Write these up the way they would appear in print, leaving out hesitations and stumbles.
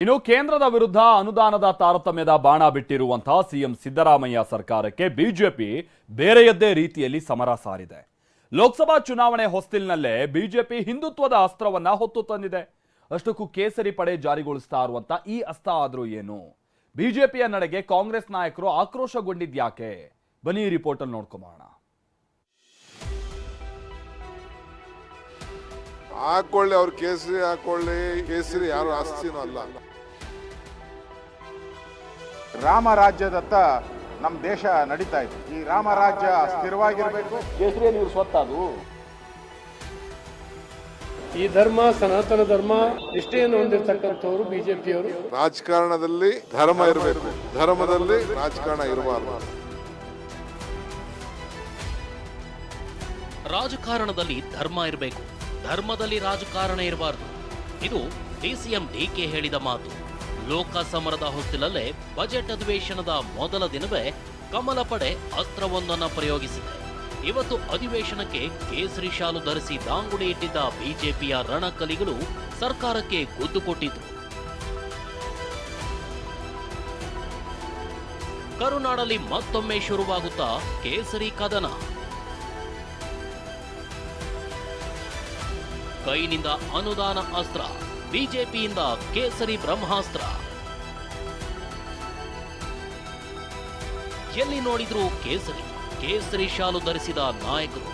ಇನ್ನು ಕೇಂದ್ರದ ವಿರುದ್ಧ ಅನುದಾನದ ತಾರತಮ್ಯದ ಬಾಣ ಬಿಟ್ಟಿರುವಂತಹ ಸಿಎಂ ಸಿದ್ದರಾಮಯ್ಯ ಸರ್ಕಾರಕ್ಕೆ ಬಿಜೆಪಿ ಬೇರೆಯದ್ದೇ ರೀತಿಯಲ್ಲಿ ಸಮರ ಸಾರಿದೆ. ಲೋಕಸಭಾ ಚುನಾವಣೆ ಹೊಸ್ತಿಲಿನಲ್ಲೇ ಬಿಜೆಪಿ ಹಿಂದುತ್ವದ ಅಸ್ತ್ರವನ್ನ ಹೊತ್ತು ತಂದಿದೆ. ಅಷ್ಟಕ್ಕೂ ಕೇಸರಿ ಪಡೆ ಜಾರಿಗೊಳಿಸ್ತಾ ಇರುವಂತ ಈ ಅಸ್ತ್ರ ಆದ್ರೂ ಏನು? ಬಿಜೆಪಿಯ ನಡೆಗೆ ಕಾಂಗ್ರೆಸ್ ನಾಯಕರು ಆಕ್ರೋಶಗೊಂಡಿದ್ಯಾಕೆ? ಬನ್ನಿ ಈ ರಿಪೋರ್ಟ್ ಅಲ್ಲಿ ನೋಡ್ಕೊಂಬೋಣ. ಹಾಕೊಳ್ಳಿ, ಅವ್ರು ಕೇಸರಿ ಹಾಕೊಳ್ಳಿ, ಕೇಸರಿ ಯಾರು ಆಸ್ತಿನೂ ಅಲ್ಲ. ರಾಮರಾಜ್ಯದತ್ತ ನಮ್ಮ ದೇಶ ನಡೀತಾ ಇದೆ. ಈ ರಾಮರಾಜ್ಯ ಸ್ಥಿರವಾಗಿರಬೇಕು. ಕೇಸರಿ ನೀರು ಸ್ವತ್ತದು. ಈ ಧರ್ಮ ಸನಾತನ ಧರ್ಮ ನಿಷ್ಠೆಯನ್ನು ಹೊಂದಿರತಕ್ಕಂಥವ್ರು ಬಿಜೆಪಿಯವರು. ರಾಜಕಾರಣದಲ್ಲಿ ಧರ್ಮ ಇರಬೇಕು, ಧರ್ಮದಲ್ಲಿ ರಾಜಕಾರಣ ಇರಬಾರದು. ರಾಜಕಾರಣದಲ್ಲಿ ಧರ್ಮ ಇರಬೇಕು, ಧರ್ಮದಲ್ಲಿ ರಾಜಕಾರಣ ಇರಬಾರದು. ಇದು ಡಿಸಿಎಂ ಡಿಕೆ ಹೇಳಿದ ಮಾತು. ಲೋಕ ಸಮರದ ಹೊಸ್ತಿಲಲ್ಲೇ ಬಜೆಟ್ ಅಧಿವೇಶನದ ಮೊದಲ ದಿನವೇ ಕಮಲ ಪಡೆ ಅಸ್ತ್ರವೊಂದನ್ನು ಪ್ರಯೋಗಿಸಿದೆ. ಇವತ್ತು ಅಧಿವೇಶನಕ್ಕೆ ಕೇಸರಿ ಶಾಲು ಧರಿಸಿ ದಾಂಗುಡಿ ಇಟ್ಟಿದ್ದ ಬಿಜೆಪಿಯ ರಣಕಲಿಗಳು ಸರ್ಕಾರಕ್ಕೆ ಗುದ್ದು ಕೊಟ್ಟಿದ್ರು. ಕರುನಾಡಲ್ಲಿ ಮತ್ತೊಮ್ಮೆ ಶುರುವಾಗುತ್ತಾ ಕೇಸರಿ ಕದನ. ಕೈನಿಂದ ಅನುದಾನ ಅಸ್ತ್ರ, ಬಿಜೆಪಿಯಿಂದ ಕೇಸರಿ ಬ್ರಹ್ಮಾಸ್ತ್ರ. ಎಲ್ಲಿ ನೋಡಿದ್ರು ಕೇಸರಿ, ಕೇಸರಿ ಶಾಲು ಧರಿಸಿದ ನಾಯಕರು,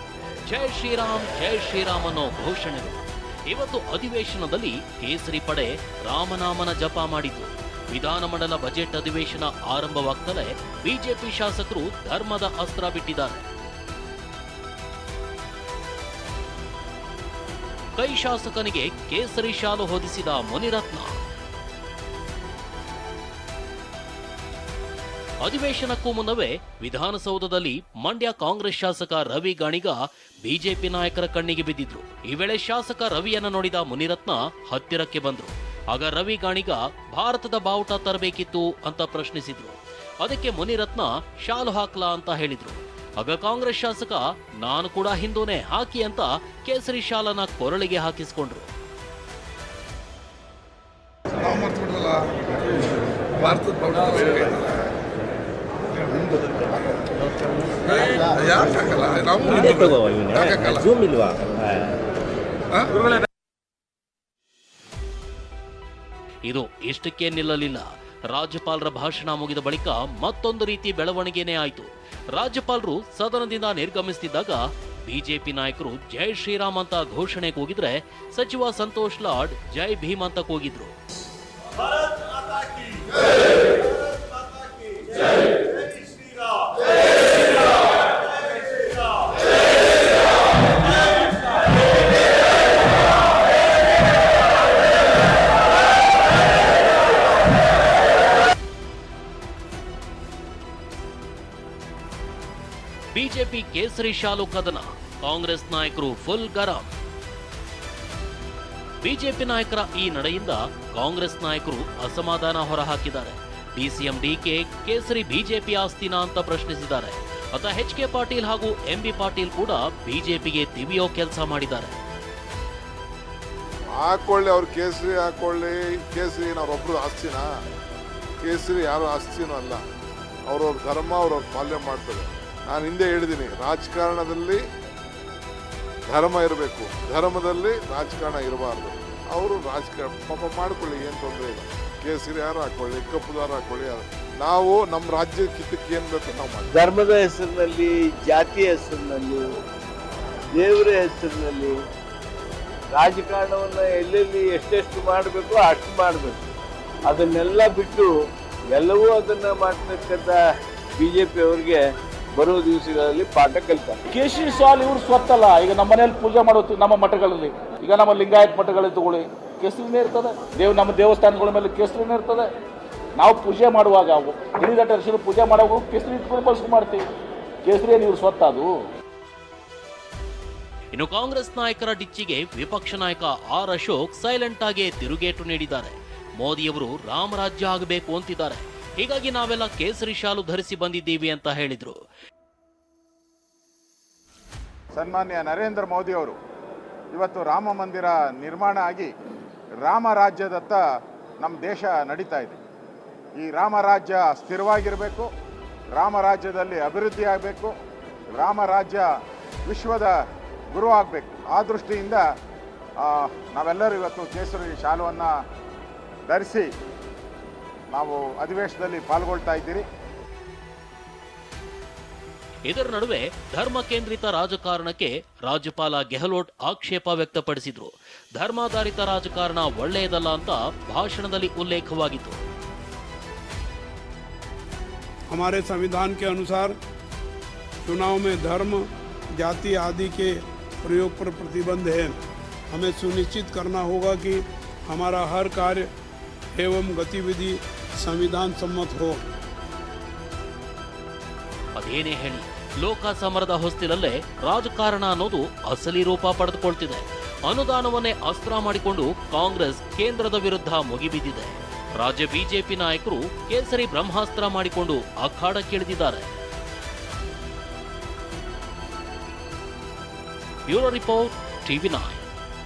ಜೈ ಶ್ರೀರಾಮ್ ಅನ್ನೋ ಘೋಷಣೆಗಳು. ಇವತ್ತು ಅಧಿವೇಶನದಲ್ಲಿ ಕೇಸರಿ ಪಡೆ ರಾಮನಾಮನ ಜಪ ಮಾಡಿದ್ರು. ವಿಧಾನಮಂಡಲ ಬಜೆಟ್ ಅಧಿವೇಶನ ಆರಂಭವಾಗ್ತಲೇ ಬಿಜೆಪಿ ಶಾಸಕರು ಧರ್ಮದ ಅಸ್ತ್ರ ಬಿಟ್ಟಿದ್ದಾರೆ. ಕೈ ಶಾಸಕನಿಗೆ ಕೇಸರಿ ಶಾಲು ಹೊದಿಸಿದ ಮುನಿರತ್ನ. ಅಧಿವೇಶನಕ್ಕೂ ಮುನ್ನವೇ ವಿಧಾನಸೌಧದಲ್ಲಿ ಮಂಡ್ಯ ಕಾಂಗ್ರೆಸ್ ಶಾಸಕ ರವಿ ಗಾಣಿಗ ಬಿಜೆಪಿ ನಾಯಕರ ಕಣ್ಣಿಗೆ ಬಿದ್ದಿದ್ರು. ಈ ವೇಳೆ ಶಾಸಕ ರವಿಯನ್ನ ನೋಡಿದ ಮುನಿರತ್ನ ಹತ್ತಿರಕ್ಕೆ ಬಂದ್ರು. ಆಗ ರವಿ ಗಾಣಿಗ ಭಾರತದ ಬಾವುಟ ತರಬೇಕಿತ್ತು ಅಂತ ಪ್ರಶ್ನಿಸಿದ್ರು. ಅದಕ್ಕೆ ಮುನಿರತ್ನ ಶಾಲು ಹಾಕ್ಲಾ ಅಂತ ಹೇಳಿದ್ರು. ಆಗ ಕಾಂಗ್ರೆಸ್ ಶಾಸಕ ನಾನು ಕೂಡ ಹಿಂದೂನೇ, ಹಾಕಿ ಅಂತ ಕೇಸರಿ ಶಾಲನ ಕೊರಳಿಗೆ ಹಾಕಿಸ್ಕೊಂಡ್ರು. ಇದು ಇಷ್ಟಕ್ಕೆ ನಿಲ್ಲಲಿಲ್ಲ. ರಾಜ್ಯಪಾಲರ ಭಾಷಣ ಮುಗಿದ ಬಳಿಕ ಮತ್ತೊಂದು ರೀತಿ ಬೆಳವಣಿಗೆನೇ ಆಯಿತು. ರಾಜ್ಯಪಾಲರು ಸದನದಿಂದ ನಿರ್ಗಮಿಸುತ್ತಿದ್ದಾಗ ಬಿಜೆಪಿ ನಾಯಕರು ಜೈ ಶ್ರೀರಾಮ್ ಅಂತ ಘೋಷಣೆ ಕೂಗಿದ್ರೆ ಸಚಿವ ಸಂತೋಷ್ ಲಾಡ್ ಜೈ ಭೀಮ್ ಅಂತ ಕೂಗಿದ್ರು. ಬಿಜೆಪಿ ಕೇಸರಿ ಶಾಲು ಕದನ, ಕಾಂಗ್ರೆಸ್ ನಾಯಕರು ಫುಲ್ ಗರಂ. ಬಿಜೆಪಿ ನಾಯಕರ ಈ ನಡೆಯಿಂದ ಕಾಂಗ್ರೆಸ್ ನಾಯಕರು ಅಸಮಾಧಾನ ಹೊರಹಾಕಿದ್ದಾರೆ. ಡಿಸಿಎಂ ಡಿಕೆ ಕೇಸರಿ ಬಿಜೆಪಿ ಆಸ್ತಿನಾ ಅಂತ ಪ್ರಶ್ನಿಸಿದ್ದಾರೆ. ಅತ ಎಚ್.ಕೆ. ಪಾಟೀಲ್ ಹಾಗೂ ಎಂ.ಬಿ. ಪಾಟೀಲ್ ಕೂಡ ಬಿಜೆಪಿಗೆ ತಿವಿಯೋ ಕೆಲಸ ಮಾಡಿದ್ದಾರೆ. ಹಾಕೊಳ್ಳಿ, ಅವ್ರು ಕೇಸರಿ ಹಾಕೊಳ್ಳಿ, ಕೇಸರಿ ಅವ್ರೊಬ್ರು ಆಸ್ತಿನ? ಕೇಸರಿ ಯಾರು ಆಸ್ತಿನೂ ಅಲ್ಲ. ಅವ್ರವ್ರ ಧರ್ಮ ಅವ್ರವ್ರ ಪಾಲನೆ ಮಾಡ್ತಾರೆ. ನಾನು ಹಿಂದೆ ಹೇಳಿದ್ದೀನಿ, ರಾಜಕಾರಣದಲ್ಲಿ ಧರ್ಮ ಇರಬೇಕು, ಧರ್ಮದಲ್ಲಿ ರಾಜಕಾರಣ ಇರಬಾರ್ದು. ಅವರು ರಾಜಕಾರಣ ಪಾಪ ಮಾಡ್ಕೊಳ್ಳಿ, ಏನು ತೊಂದರೆ ಇಲ್ಲ. ಕೇಸರಿ ಯಾರು ಹಾಕೊಳ್ಳಿ, ಕಪ್ಪು ದಾರ ಹಾಕೊಳ್ಳಿ. ನಾವು ನಮ್ಮ ರಾಜ್ಯ ಕಿತ್ತಕ್ಕೆ ಏನು ಬೇಕು ನಾವು ಮಾಡಿ. ಧರ್ಮದ ಹೆಸರಿನಲ್ಲಿ, ಜಾತಿಯ ಹೆಸರಿನಲ್ಲಿ, ದೇವರ ಹೆಸರಿನಲ್ಲಿ ರಾಜಕಾರಣವನ್ನು ಎಲ್ಲೆಲ್ಲಿ ಎಷ್ಟೆಷ್ಟು ಮಾಡಬೇಕು ಅಷ್ಟು ಮಾಡಬೇಕು. ಅದನ್ನೆಲ್ಲ ಬಿಟ್ಟು ಎಲ್ಲವೂ ಅದನ್ನು ಮಾಡ್ತಕ್ಕಂಥ ಬಿಜೆಪಿ ಅವರಿಗೆ ಬರೋ ದಿವಸಗಳಲ್ಲಿ ಪಾಠ ಕಲಿತಾರೆ. ಕೇಸರಿ ಶಾಲ್ ಇವ್ರು ಸ್ವತ್ತಲ್ಲ. ಈಗ ನಮ್ಮ ಮನೆಯಲ್ಲಿ ಪೂಜೆ ಮಾಡೋದು, ನಮ್ಮ ಮಠಗಳಲ್ಲಿ, ಈಗ ನಮ್ಮ ಲಿಂಗಾಯತ್ ಮಠಗಳಲ್ಲಿ ತಗೊಳ್ಳಿ, ಕೇಸರಿನೇ ಇರ್ತದೆ. ನಮ್ಮ ದೇವಸ್ಥಾನಗಳ ಮೇಲೆ ಕೇಸರಿನೇ ಇರ್ತದೆ. ನಾವು ಪೂಜೆ ಮಾಡುವಾಗ ಹಿರಿದಟರ್ಶಿರು ಪೂಜೆ ಮಾಡುವಾಗ ಕೇಸರಿ ಇಟ್ಕೊಂಡು ಬಳಸ್ಕೊಂಡು ಮಾಡ್ತೀವಿ. ಕೇಸರಿ ಇವ್ರು ಸ್ವತ್ತದು. ಇನ್ನು ಕಾಂಗ್ರೆಸ್ ನಾಯಕರ ಡಿಚ್ಚಿಗೆ ವಿಪಕ್ಷ ನಾಯಕ ಆರ್ ಅಶೋಕ್ ಸೈಲೆಂಟ್ ಆಗಿ ತಿರುಗೇಟು ನೀಡಿದ್ದಾರೆ. ಮೋದಿಯವರು ರಾಮರಾಜ್ಯ ಆಗಬೇಕು ಅಂತಿದ್ದಾರೆ, ಹೀಗಾಗಿ ನಾವೆಲ್ಲ ಕೇಸರಿ ಶಾಲು ಧರಿಸಿ ಬಂದಿದ್ದೀವಿ ಅಂತ ಹೇಳಿದ್ರು. ಸನ್ಮಾನ್ಯ ನರೇಂದ್ರ ಮೋದಿ ಅವರು ಇವತ್ತು ರಾಮ ಮಂದಿರ ನಿರ್ಮಾಣ ಆಗಿ ರಾಮರಾಜ್ಯದತ್ತ ನಮ್ಮ ದೇಶ ನಡೀತಾ ಇದೆ. ಈ ರಾಮರಾಜ್ಯ ಸ್ಥಿರವಾಗಿರಬೇಕು, ರಾಮರಾಜ್ಯದಲ್ಲಿ ಅಭಿವೃದ್ಧಿ ಆಗಬೇಕು, ರಾಮರಾಜ್ಯ ವಿಶ್ವದ ಗುರು ಆಗಬೇಕು. ಆ ದೃಷ್ಟಿಯಿಂದ ನಾವೆಲ್ಲರೂ ಇವತ್ತು ಕೇಸರಿ ಶಾಲುವನ್ನು ಧರಿಸಿ ನಾವು ಅಧಿವೇಶನದಲ್ಲಿ ಪಾಲ್ಗೊಳ್ತಾ ಇದ್ದೀರಿ. ಇದರ ನಡುವೆ ಧರ್ಮ ಕೇಂದ್ರಿತ ರಾಜಕಾರಣಕ್ಕೆ ರಾಜ್ಯಪಾಲ ಗೆಹ್ಲೋಟ್ ಆಕ್ಷೇಪ ವ್ಯಕ್ತಪಡಿಸಿದ್ರು. ಧರ್ಮಾಧಾರಿತ ರಾಜಕಾರಣ ಒಳ್ಳೆಯದಲ್ಲ ಅಂತ ಭಾಷಣದಲ್ಲಿ ಉಲ್ಲೇಖವಾಗಿತ್ತು. हमारे संविधान के अनुसार चुनाव में धर्म, जाति आदि के प्रयोग पर प्रतिबंध है. हमें सुनिश्चित करना होगा कि हमारा हर कार्य एवं गतिविधि संविधान सम्मत हो. ಅದೇನೇ ಹೇಳಿ, ಲೋಕ ಸಮರದ ಹೊಸ್ತಿಲಲ್ಲೇ ರಾಜಕಾರಣ ಅನ್ನೋದು ಅಸಲಿ ರೂಪ ಪಡೆದುಕೊಳ್ತಿದೆ. ಅನುದಾನವನ್ನೇ ಅಸ್ತ್ರ ಮಾಡಿಕೊಂಡು ಕಾಂಗ್ರೆಸ್ ಕೇಂದ್ರದ ವಿರುದ್ಧ ಮುಗಿಬಿದ್ದಿದೆ. ರಾಜ್ಯ ಬಿಜೆಪಿ ನಾಯಕರು ಕೇಸರಿ ಬ್ರಹ್ಮಾಸ್ತ್ರ ಮಾಡಿಕೊಂಡು ಅಖಾಡಕ್ಕಿಳಿದಿದ್ದಾರೆ. Bureau report, TV9.